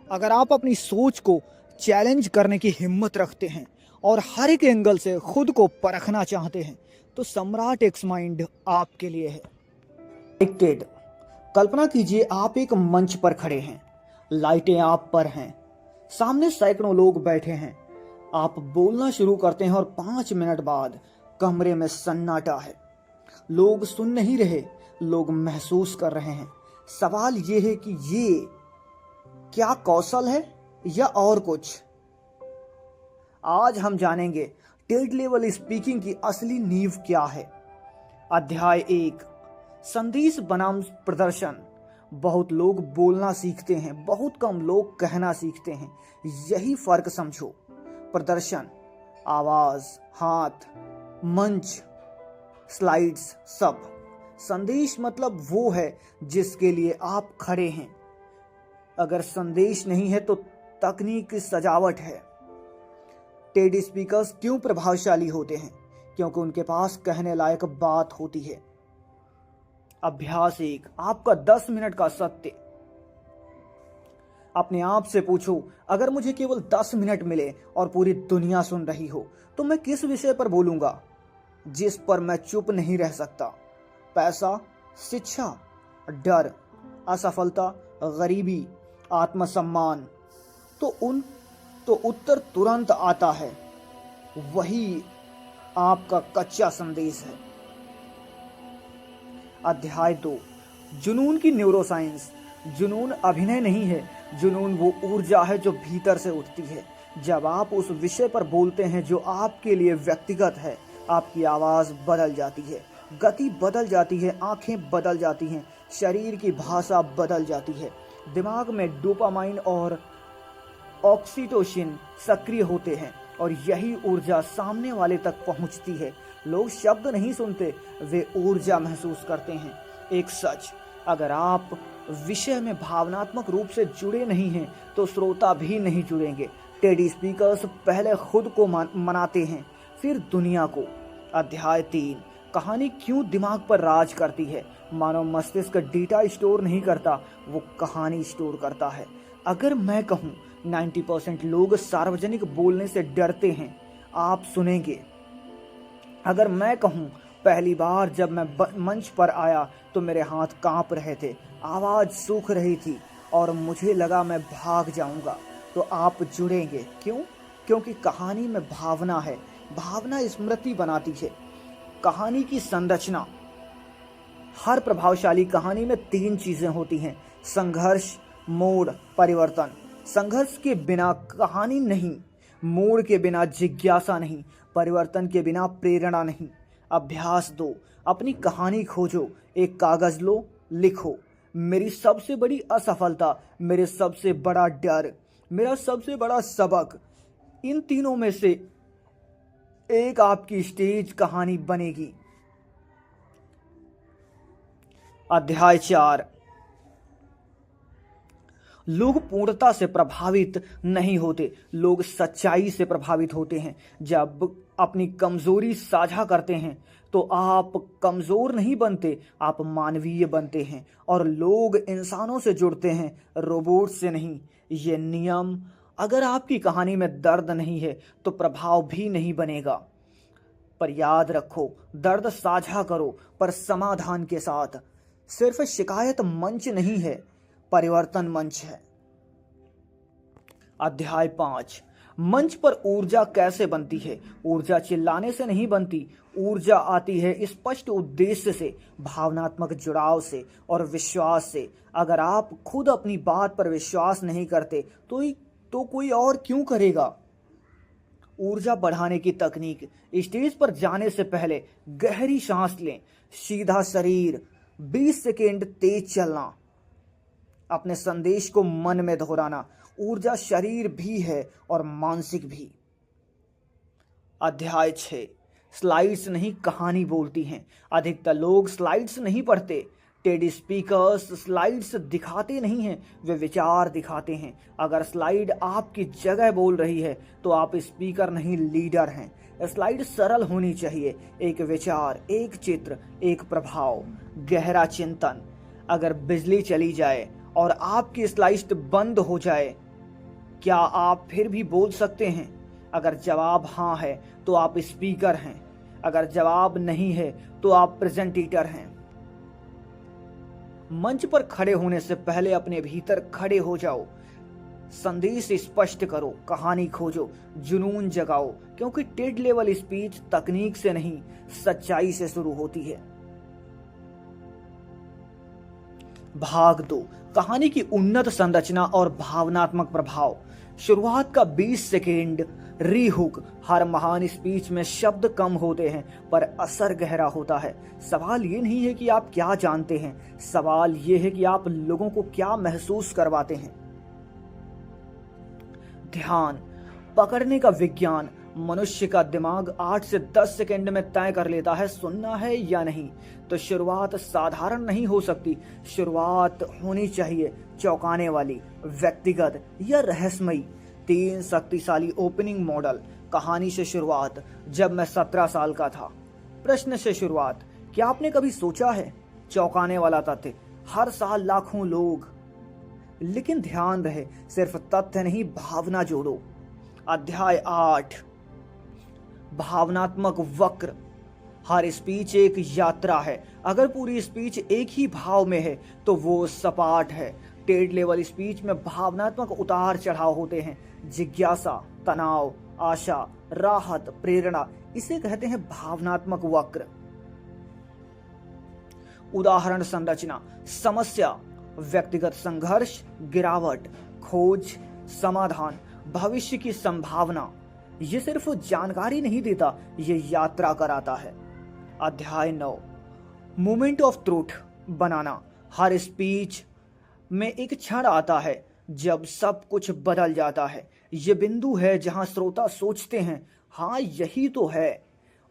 अगर आप अपनी सोच को चैलेंज करने की हिम्मत रखते हैं और हर एक एंगल से खुद को परखना चाहते हैं तो सम्राट एक्स माइंड आपके लिए है। एक्टेड, कल्पना कीजिए आप एक मंच पर खड़े हैं, लाइटें आप पर हैं, सामने सैकड़ों लोग बैठे हैं। आप बोलना शुरू करते हैं और 5 मिनट बाद कमरे में सन्नाटा है। लोग सुन नहीं रहे, लोग महसूस कर रहे हैं। सवाल यह है कि ये क्या कौशल है या और कुछ? आज हम जानेंगे टेड लेवल स्पीकिंग की असली नींव क्या है। अध्याय 1, संदेश बनाम प्रदर्शन। बहुत लोग बोलना सीखते हैं, बहुत कम लोग कहना सीखते हैं। यही फर्क समझो। प्रदर्शन, आवाज, हाथ, मंच, स्लाइड्स, सब। संदेश मतलब वो है जिसके लिए आप खड़े हैं। अगर संदेश नहीं है तो तकनीक की सजावट है। टेड स्पीकर्स क्यों प्रभावशाली होते हैं? क्योंकि उनके पास कहने लायक बात होती है। अभ्यास 1, आपका 10 मिनट का सत्य। अपने आप से पूछो, अगर मुझे केवल 10 मिनट मिले और पूरी दुनिया सुन रही हो तो मैं किस विषय पर बोलूंगा जिस पर मैं चुप नहीं रह सकता? पैसा, शिक्षा, डर, असफलता, गरीबी, आत्मसम्मान? तो उत्तर तुरंत आता है, वही आपका कच्चा संदेश है। अध्याय 2, जुनून की न्यूरोसाइंस। जुनून अभिनय नहीं है, जुनून वो ऊर्जा है जो भीतर से उठती है। जब आप उस विषय पर बोलते हैं जो आपके लिए व्यक्तिगत है, आपकी आवाज बदल जाती है, गति बदल जाती है, आंखें बदल जाती हैं, शरीर की भाषा बदल जाती है। दिमाग में डोपामाइन और ऑक्सीटोसिन सक्रिय होते हैं और यही ऊर्जा सामने वाले तक पहुंचती है। लोग शब्द नहीं सुनते, वे ऊर्जा महसूस करते हैं। एक सच, अगर आप विषय में भावनात्मक रूप से जुड़े नहीं हैं तो श्रोता भी नहीं जुड़ेंगे। टेडी स्पीकर्स पहले खुद को मनाते हैं, फिर दुनिया को। अध्याय 3, कहानी क्यों दिमाग पर राज करती है। मानव मस्तिष्क डेटा स्टोर नहीं करता, वो कहानी स्टोर करता है। अगर मैं कहूं 90% लोग सार्वजनिक बोलने से डरते हैं, आप सुनेंगे। अगर मैं कहूं पहली बार जब मैं मंच पर आया तो मेरे हाथ कांप रहे थे, आवाज सूख रही थी और मुझे लगा मैं भाग जाऊंगा, तो आप जुड़ेंगे। क्यों? क्योंकि कहानी में भावना है। भावना स्मृति बनाती है। कहानी की संरचना। हर प्रभावशाली कहानी में 3 चीजें होती हैं: संघर्ष, मोड़, परिवर्तन। संघर्ष के बिना कहानी नहीं, मोड़ के बिना जिज्ञासा नहीं, परिवर्तन के बिना प्रेरणा नहीं। अभ्यास 2, अपनी कहानी खोजो। एक कागज लो, लिखो, मेरी सबसे बड़ी असफलता, मेरे सबसे बड़ा डर, मेरा सबसे बड़ा सबक। इन तीनों में से एक आपकी स्टेज कहानी बनेगी। अध्याय 4, लोग पूर्णता से प्रभावित नहीं होते, लोग सच्चाई से प्रभावित होते हैं। जब अपनी कमजोरी साझा करते हैं तो आप कमजोर नहीं बनते, आप मानवीय बनते हैं। और लोग इंसानों से जुड़ते हैं, रोबोट से नहीं। ये नियम, अगर आपकी कहानी में दर्द नहीं है तो प्रभाव भी नहीं बनेगा। पर याद रखो, दर्द साझा करो, पर समाधान के साथ। सिर्फ शिकायत मंच नहीं है, परिवर्तन मंच है। अध्याय 5, मंच पर ऊर्जा कैसे बनती है। ऊर्जा चिल्लाने से नहीं बनती, ऊर्जा आती है स्पष्ट उद्देश्य से, भावनात्मक जुड़ाव से और विश्वास से। अगर आप खुद अपनी बात पर विश्वास नहीं करते तो कोई और क्यों करेगा? ऊर्जा बढ़ाने की तकनीक। स्टेज पर जाने से पहले गहरी सांस लें, सीधा शरीर, 20 सेकेंड तेज चलना, अपने संदेश को मन में दोहराना। ऊर्जा शरीर भी है और मानसिक भी। अध्याय 6, स्लाइड्स नहीं कहानी बोलती हैं। अधिकतर लोग स्लाइड्स नहीं पढ़ते। टेडी स्पीकर्स स्लाइड्स दिखाते नहीं हैं, वे विचार दिखाते हैं। अगर स्लाइड आपकी जगह बोल रही है तो आप स्पीकर नहीं, लीडर हैं। स्लाइड सरल होनी चाहिए, एक विचार, एक चित्र, एक प्रभाव, गहरा चिंतन। अगर बिजली चली जाए और आपकी स्लाइड बंद हो जाए क्या आप फिर भी बोल सकते हैं? अगर जवाब हाँ है तो आप स्पीकर हैं, अगर जवाब नहीं है तो आप प्रेजेंटेटर हैं। मंच पर खड़े होने से पहले अपने भीतर खड़े हो जाओ, संदेश स्पष्ट करो, कहानी खोजो, जुनून जगाओ, क्योंकि टेड लेवल स्पीच तकनीक से नहीं, सच्चाई से शुरू होती है। भाग 2, कहानी की उन्नत संरचना और भावनात्मक प्रभाव। शुरुआत का 20 सेकेंड रीहुक। हर महान स्पीच में शब्द कम होते हैं पर असर गहरा होता है। सवाल ये नहीं है कि आप क्या जानते हैं, सवाल ये है कि आप लोगों को क्या महसूस करवाते हैं। ध्यान पकड़ने का विज्ञान। मनुष्य का दिमाग 8 से 10 सेकंड में तय कर लेता है सुनना है या नहीं। तो शुरुआत साधारण नहीं हो सकती, शुरुआत होनी चाहिए चौंकाने वाली, व्यक्तिगत या रहस्यमयी। 3 शक्तिशाली ओपनिंग मॉडल। कहानी से शुरुआत। जब मैं 17 साल का था। प्रश्न से शुरुआत। क्या आपने कभी सोचा है? चौंकाने वाला तथ्य, हर साल लाखों लोग। लेकिन ध्यान रहे, सिर्फ तथ्य नहीं, भावना जोड़ो। अध्याय 8, भावनात्मक वक्र। हर स्पीच एक यात्रा है। अगर पूरी स्पीच एक ही भाव में है तो वो सपाट है। टेड लेवल स्पीच में भावनात्मक उतार चढ़ाव होते हैं। जिज्ञासा, तनाव, आशा, राहत, प्रेरणा, इसे कहते हैं भावनात्मक वक्र। उदाहरण संरचना। समस्या, व्यक्तिगत संघर्ष, गिरावट, खोज, समाधान, भविष्य की संभावना। ये सिर्फ जानकारी नहीं देता, ये यात्रा कराता है। अध्याय 9, moment of truth banana. Her speech में एक क्षण आता है जब सब कुछ बदल जाता है। ये बिंदु है जहां श्रोता सोचते हैं, हाँ यही तो है।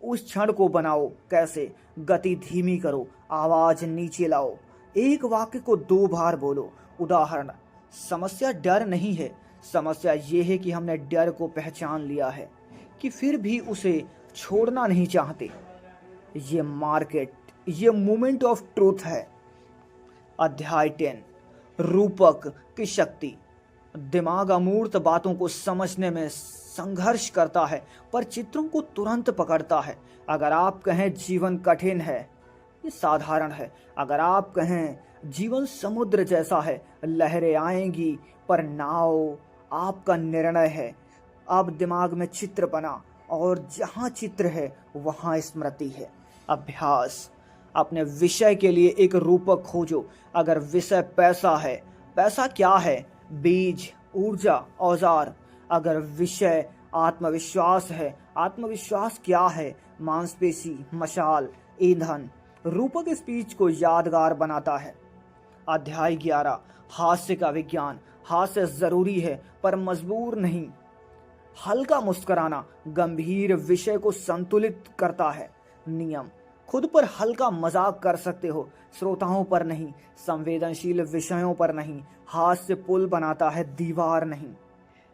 उस क्षण को बनाओ। कैसे? गति धीमी करो, आवाज नीचे लाओ, एक वाक्य को 2 बार बोलो। उदाहरण, समस्या डर नहीं है, समस्या ये है कि हमने डर को पहचान लिया है कि फिर भी उसे छोड़ना नहीं चाहते। ये मार्केट, ये मोमेंट ऑफ ट्रूथ है। अध्याय 10, रूपक की शक्ति। दिमाग अमूर्त बातों को समझने में संघर्ष करता है पर चित्रों को तुरंत पकड़ता है। अगर आप कहें जीवन कठिन है, ये साधारण है। अगर आप कहें जीवन समुद्र जैसा है, लहरें आएंगी पर नाव आपका निर्णय है। अब दिमाग में चित्र बना और जहां चित्र है वहां स्मृति है। अभ्यास, अपने विषय के लिए एक रूपक खोजो। अगर विषय पैसा है, पैसा क्या है? बीज, ऊर्जा, औजार। अगर विषय आत्मविश्वास है, आत्मविश्वास क्या है? मांसपेशी, मशाल, ईंधन। रूपक स्पीच को यादगार बनाता है। अध्याय 11, हास्य का विज्ञान। हास्य जरूरी है पर मजबूर नहीं। हल्का मुस्कुराना गंभीर विषय को संतुलित करता है। नियम, खुद पर हल्का मजाक कर सकते हो, श्रोताओं पर नहीं, संवेदनशील विषयों पर नहीं। हास्य पुल बनाता है, दीवार नहीं।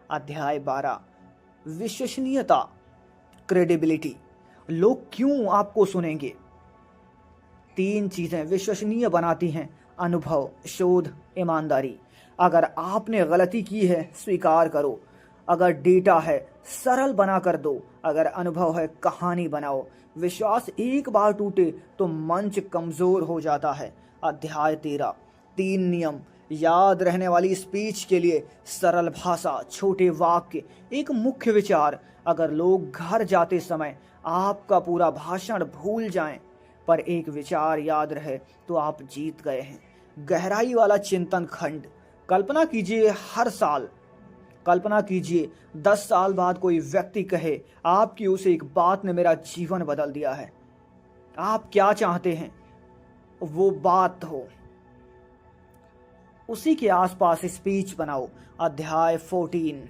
अध्याय 12, विश्वसनीयता, क्रेडिबिलिटी। लोग क्यों आपको सुनेंगे? 3 चीजें विश्वसनीय बनाती हैं, अनुभव, शोध, ईमानदारी। अगर आपने गलती की है, स्वीकार करो। अगर डेटा है, सरल बना कर दो। अगर अनुभव है, कहानी बनाओ। विश्वास एक बार टूटे तो मंच कमजोर हो जाता है। अध्याय 13, 3 नियम याद रहने वाली स्पीच के लिए। सरल भाषा, छोटे वाक्य, एक मुख्य विचार। अगर लोग घर जाते समय आपका पूरा भाषण भूल जाएं पर एक विचार याद रहे तो आप जीत गए हैं। गहराई वाला चिंतन खंड। कल्पना कीजिए, हर साल कल्पना कीजिए 10 साल बाद कोई व्यक्ति कहे आपकी उस एक बात ने मेरा जीवन बदल दिया है। आप क्या चाहते हैं वो बात हो, उसी के आसपास स्पीच बनाओ। अध्याय 14,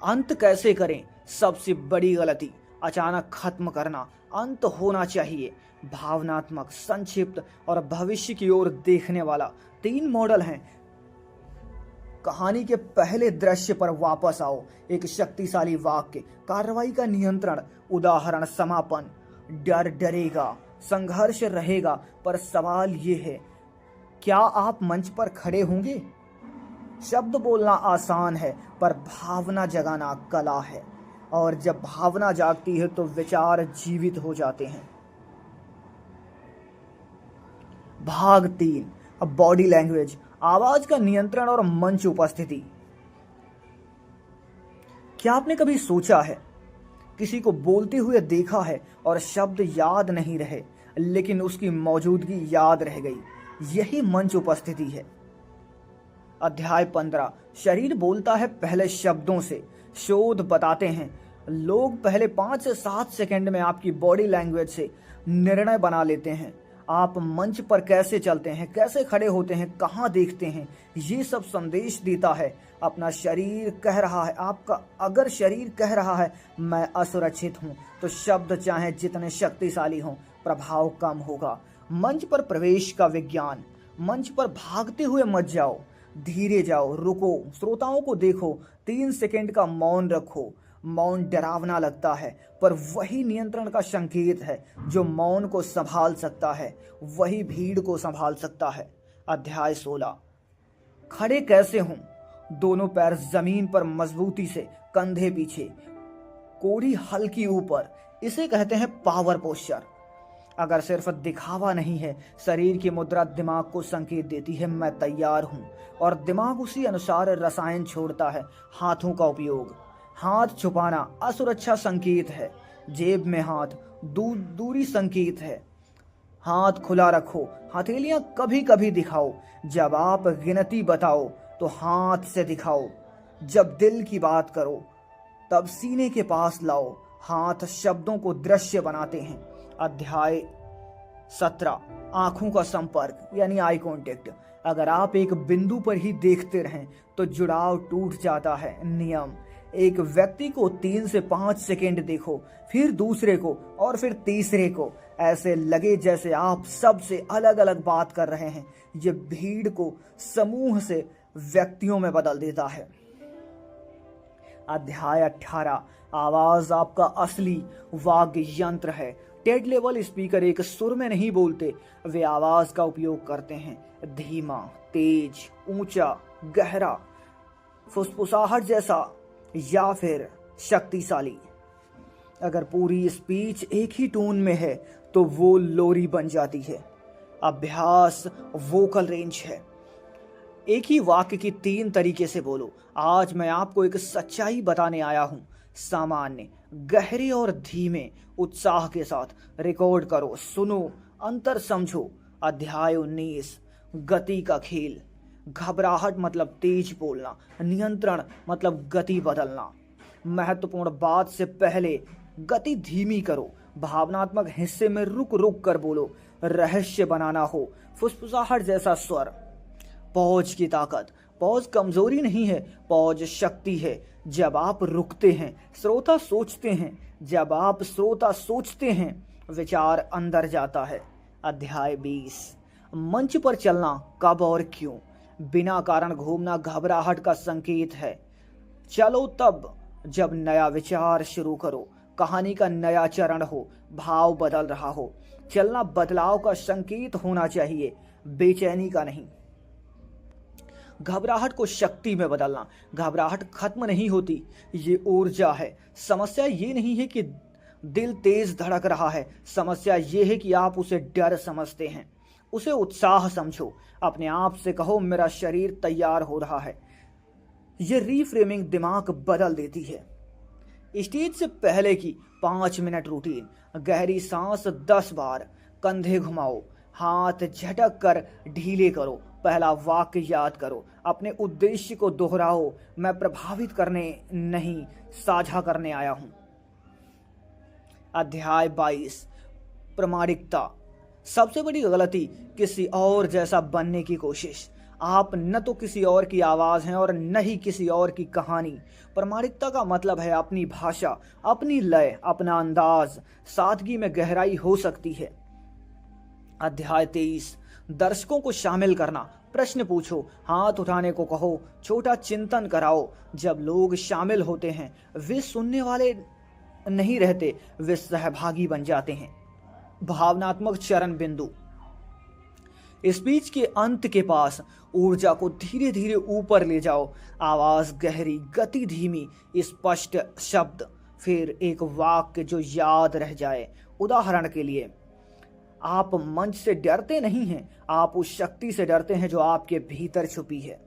अंत कैसे करें? सबसे बड़ी गलती, अचानक खत्म करना। अंत होना चाहिए भावनात्मक, संक्षिप्त और भविष्य की ओर देखने वाला। 3 मॉडल हैं। कहानी के पहले दृश्य पर वापस आओ। एक शक्तिशाली वाक्य, कार्रवाई का नियंत्रण। उदाहरण, समापन, डर डरेगा, संघर्ष रहेगा पर सवाल ये है, क्या आप मंच पर खड़े होंगे? शब्द बोलना आसान है, पर भावना जगाना कला है। और जब भावना जागती है तो विचार जीवित हो जाते हैं। भाग 3, अब बॉडी लैंग्वेज, आवाज का नियंत्रण और मंच उपस्थिति। क्या आपने कभी सोचा है, किसी को बोलते हुए देखा है और शब्द याद नहीं रहे, लेकिन उसकी मौजूदगी याद रह गई? यही मंच उपस्थिति है। अध्याय 15, शरीर बोलता है पहले शब्दों से। शोध बताते हैं लोग पहले 5 से 7 सेकंड में आपकी बॉडी लैंग्वेज से निर्णय बना लेते हैं। आप मंच पर कैसे चलते हैं, कैसे खड़े होते हैं, कहाँ देखते हैं, ये सब संदेश देता है। अपना शरीर कह रहा है, आपका अगर शरीर कह रहा है मैं असुरक्षित हूँ, तो शब्द चाहे जितने शक्तिशाली हों, प्रभाव कम होगा। मंच पर प्रवेश का विज्ञान। मंच पर भागते हुए मत जाओ, धीरे जाओ, रुको, श्रोताओं को देखो, 3 सेकंड का मौन रखो। मौन डरावना लगता है, पर वही नियंत्रण का संकेत है। जो मौन को संभाल सकता है वही भीड़ को संभाल सकता है। अध्याय 16, खड़े कैसे हों। दोनों पैर जमीन पर मजबूती से, कंधे पीछे, कोड़ी हल्की ऊपर। इसे कहते हैं पावर पोस्चर। अगर सिर्फ दिखावा नहीं है, शरीर की मुद्रा दिमाग को संकेत देती है मैं तैयार हूं, और दिमाग उसी अनुसार रसायन छोड़ता है। हाथों का उपयोग। हाथ छुपाना असुरक्षा संकेत है। जेब में हाथ दूरी संकेत है। हाथ खुला रखो, हथेलियां कभी कभी दिखाओ। जब आप गिनती बताओ तो हाथ से दिखाओ। जब दिल की बात करो तब सीने के पास लाओ। हाथ शब्दों को दृश्य बनाते हैं। अध्याय 17, आंखों का संपर्क यानी आई कांटेक्ट। अगर आप एक बिंदु पर ही देखते रहें तो जुड़ाव टूट जाता है। नियम, एक व्यक्ति को 3 से 5 सेकंड देखो, फिर दूसरे को और फिर तीसरे को। ऐसे लगे जैसे आप सबसे अलग अलग बात कर रहे हैं। ये भीड़ को समूह से व्यक्तियों में बदल देता है। अध्याय 18, आवाज आपका असली वाग्य यंत्र है। टेड लेवल स्पीकर एक सुर में नहीं बोलते, वे आवाज का उपयोग करते हैं। धीमा, तेज, ऊंचा, गहरा, फुसफुसाहट जैसा या फिर शक्तिशाली। अगर पूरी स्पीच एक ही टोन में है तो वो लोरी बन जाती है। अभ्यास वोकल रेंज है। एक ही वाक्य की 3 तरीके से बोलो। आज मैं आपको एक सच्चाई बताने आया हूं। सामान्य, गहरे और धीमे, उत्साह के साथ। रिकॉर्ड करो, सुनो, अंतर समझो। अध्याय 19, गति का खेल। घबराहट मतलब तेज बोलना, नियंत्रण मतलब गति बदलना। महत्वपूर्ण बात से पहले गति धीमी करो। भावनात्मक हिस्से में रुक रुक कर बोलो। रहस्य बनाना हो, फुसफुसाहट जैसा स्वर। पॉज की ताकत। पॉज कमजोरी नहीं है, पॉज शक्ति है। जब आप रुकते हैं, श्रोता सोचते हैं। जब आप श्रोता सोचते हैं, विचार अंदर जाता है। अध्याय 20, मंच पर चलना कब और क्यों। बिना कारण घूमना घबराहट का संकेत है। चलो तब जब नया विचार शुरू करो, कहानी का नया चरण हो, भाव बदल रहा हो। चलना बदलाव का संकेत होना चाहिए, बेचैनी का नहीं। घबराहट को शक्ति में बदलना। घबराहट खत्म नहीं होती, ये ऊर्जा है। समस्या ये नहीं है कि दिल तेज धड़क रहा है, समस्या ये है कि आप उसे डर समझते हैं। उसे उत्साह समझो। अपने आप से कहो मेरा शरीर तैयार हो रहा है। ये रीफ्रेमिंग दिमाग बदल देती है। स्टेज से पहले की 5 मिनट रूटीन। गहरी सांस 10 बार। कंधे घुमाओ, हाथ झटक कर ढीले करो। पहला वाक्य याद करो। अपने उद्देश्य को दोहराओ, मैं प्रभावित करने नहीं, साझा करने आया हूं। अध्याय 22, प्रामाणिकता। सबसे बड़ी गलती किसी और जैसा बनने की कोशिश। आप न तो किसी और की आवाज हैं और न ही किसी और की कहानी। प्रामाणिकता का मतलब है अपनी भाषा, अपनी लय, अपना अंदाज। सादगी में गहराई हो सकती है। अध्याय 23, दर्शकों को शामिल करना। प्रश्न पूछो, हाथ उठाने को कहो, छोटा चिंतन कराओ। जब लोग शामिल होते हैं वे सुनने वाले नहीं रहते, वे सहभागी बन जाते हैं। भावनात्मक चरण बिंदु। स्पीच के अंत के पास ऊर्जा को धीरे धीरे ऊपर ले जाओ। आवाज गहरी, गति धीमी, स्पष्ट शब्द, फिर एक वाक्य जो याद रह जाए। उदाहरण के लिए, आप मंच से डरते नहीं हैं, आप उस शक्ति से डरते हैं जो आपके भीतर छुपी है।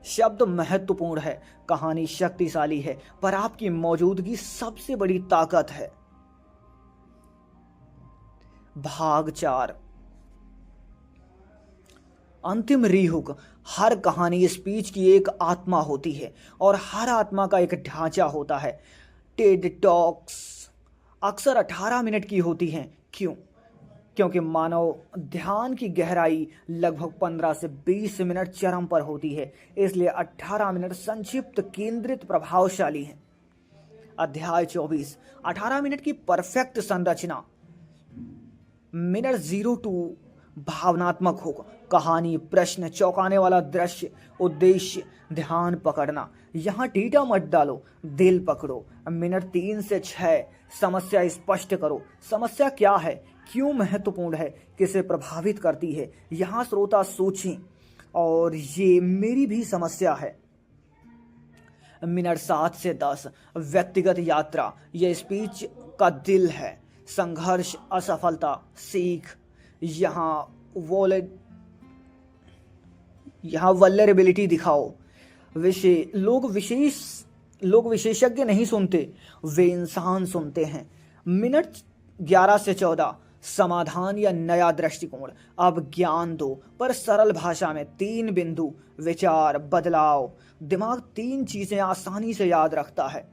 शब्द महत्वपूर्ण है, कहानी शक्तिशाली है, पर आपकी मौजूदगी सबसे बड़ी ताकत है। भाग 4, अंतिम रीहुक। हर कहानी स्पीच की एक आत्मा होती है और हर आत्मा का एक ढांचा होता है। टेड टॉक्स अक्सर 18 मिनट की होती हैं। क्यों? क्योंकि मानव ध्यान की गहराई लगभग 15 से 20 मिनट चरम पर होती है, इसलिए 18 मिनट संक्षिप्त, केंद्रित, प्रभावशाली है। अध्याय 24, 18 मिनट की परफेक्ट संरचना। मिनट 02 भावनात्मक होगा। कहानी, प्रश्न, चौंकाने वाला दृश्य, उद्देश्य, ध्यान पकड़ना। यहाँ टीटा मत डालो, दिल पकड़ो। मिनट 3 से 6 समस्या स्पष्ट करो। समस्या क्या है, क्यों महत्वपूर्ण है, किसे प्रभावित करती है। यहाँ श्रोता सोचें, और ये मेरी भी समस्या है। मिनट 7 से 10 व्यक्तिगत यात्रा। यह स्पीच का दिल है। संघर्ष, असफलता, सीख। यहाँ वल्नरेबिलिटी दिखाओ। लोग विशेषज्ञ नहीं सुनते, वे इंसान सुनते हैं। मिनट 11 से 14 समाधान या नया दृष्टिकोण। अब ज्ञान दो, पर सरल भाषा में। 3 बिंदु, विचार, बदलाव। दिमाग 3 चीजें आसानी से याद रखता है।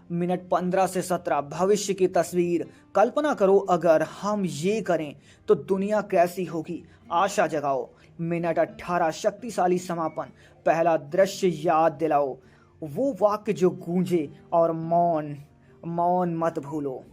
मिनट 15 से 17 भविष्य की तस्वीर। कल्पना करो, अगर हम ये करें तो दुनिया कैसी होगी। आशा जगाओ। मिनट 18 शक्तिशाली समापन। पहला दृश्य याद दिलाओ, वो वाक्य जो गूंजे, और मौन मत भूलो।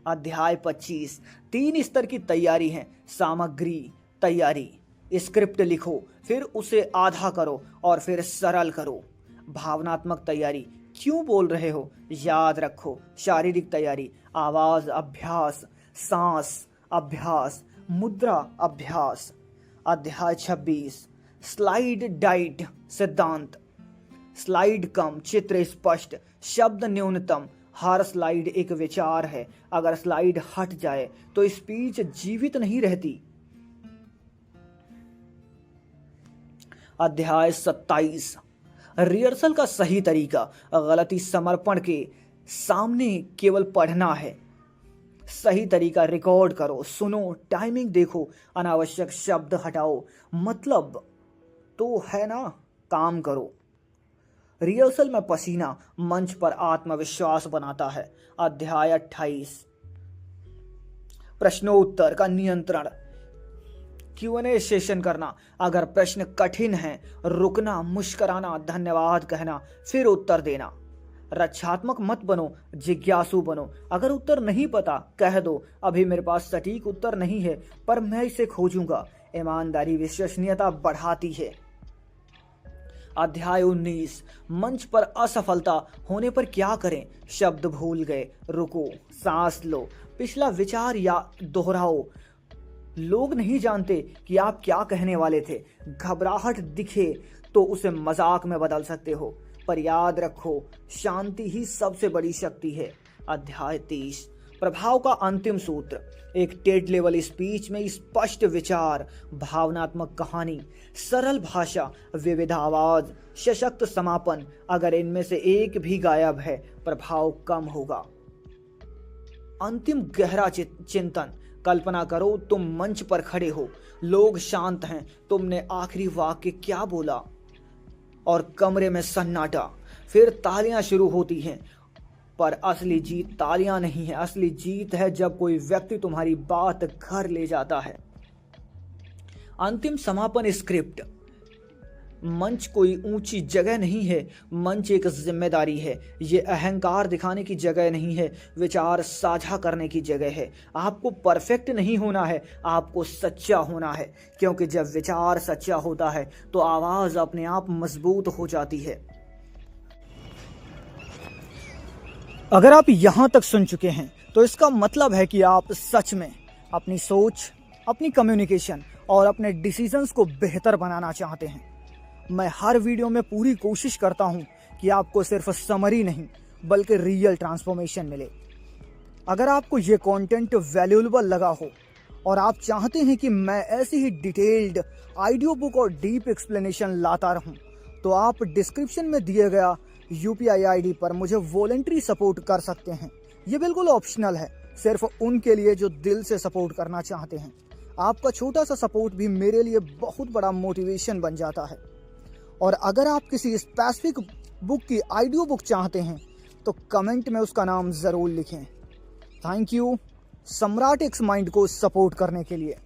अध्याय 25 3 स्तर की तैयारी है। सामग्री तैयारी। स्क्रिप्ट लिखो, फिर उसे आधा करो और फिर सरल करो। भावनात्मक तैयारी, क्यों बोल रहे हो, याद रखो। शारीरिक तैयारी, आवाज अभ्यास, सांस अभ्यास, मुद्रा अभ्यास। अध्याय 26 स्लाइड डाइट सिद्धांत। स्लाइड कम, चित्र स्पष्ट, शब्द न्यूनतम। हर स्लाइड एक विचार है। अगर स्लाइड हट जाए तो स्पीच जीवित नहीं रहती। अध्याय 27 रिहर्सल का सही तरीका। गलती समर्पण के सामने केवल पढ़ना है। सही तरीका, रिकॉर्ड करो, सुनो, टाइमिंग देखो, अनावश्यक शब्द हटाओ। मतलब तो है ना, काम करो। रिहर्सल में पसीना मंच पर आत्मविश्वास बनाता है। अध्याय 28 प्रश्नोत्तर का नियंत्रण। Q&A सेशन करना। अगर प्रश्न कठिन है, रुकना, मुस्कुराना, धन्यवाद कहना, फिर उत्तर देना। रक्षात्मक मत बनो, जिज्ञासु बनो। अगर उत्तर नहीं पता, कह दो, अभी मेरे पास सटीक उत्तर नहीं है, पर मैं इसे खोजूंगा। ईमानदारी विश्वसनीयता बढ़ाती है। अध्याय 19 मंच पर असफलता होने पर क्या करें। शब्द भूल गए, रुको, सांस लो, पिछला विचार या दोहराओ। लोग नहीं जानते कि आप क्या कहने वाले थे। घबराहट दिखे तो उसे मजाक में बदल सकते हो, पर याद रखो, शांति ही सबसे बड़ी शक्ति है। अध्याय 30 प्रभाव का अंतिम सूत्र। एक टेड लेवल स्पीच में स्पष्ट विचार, भावनात्मक कहानी, सरल भाषा, विविध आवाज, सशक्त समापन। अगर इनमें से एक भी गायब है, प्रभाव कम होगा। अंतिम गहरा चिंतन। कल्पना करो तुम मंच पर खड़े हो, लोग शांत हैं, तुमने आखिरी वाक्य क्या बोला, और कमरे में सन्नाटा। फिर तालियां शुरू होती हैं, पर असली जीत तालियां नहीं है। असली जीत है जब कोई व्यक्ति तुम्हारी बात घर ले जाता है। अंतिम समापन स्क्रिप्ट। मंच कोई ऊंची जगह नहीं है, मंच एक जिम्मेदारी है। ये अहंकार दिखाने की जगह नहीं है, विचार साझा करने की जगह है। आपको परफेक्ट नहीं होना है, आपको सच्चा होना है, क्योंकि जब विचार सच्चा होता है तो आवाज अपने आप मजबूत हो जाती है। अगर आप यहां तक सुन चुके हैं तो इसका मतलब है कि आप सच में अपनी सोच, अपनी कम्युनिकेशन और अपने डिसीजंस को बेहतर बनाना चाहते हैं। मैं हर वीडियो में पूरी कोशिश करता हूं कि आपको सिर्फ समरी नहीं बल्कि रियल ट्रांसफॉर्मेशन मिले। अगर आपको ये कंटेंट वैल्यूएबल लगा हो और आप चाहते हैं कि मैं ऐसी ही डिटेल्ड ऑडियो बुक और डीप एक्सप्लेनेशन लाता रहूं, तो आप डिस्क्रिप्शन में दिए गया यूपीआई आईडी पर मुझे वॉलंटरी सपोर्ट कर सकते हैं। ये बिल्कुल ऑप्शनल है, सिर्फ उनके लिए जो दिल से सपोर्ट करना चाहते हैं। आपका छोटा सा सपोर्ट भी मेरे लिए बहुत बड़ा मोटिवेशन बन जाता है। और अगर आप किसी स्पेसिफिक बुक की ऑडियो बुक चाहते हैं तो कमेंट में उसका नाम ज़रूर लिखें। थैंक यू सम्राट एक्स माइंड को सपोर्ट करने के लिए।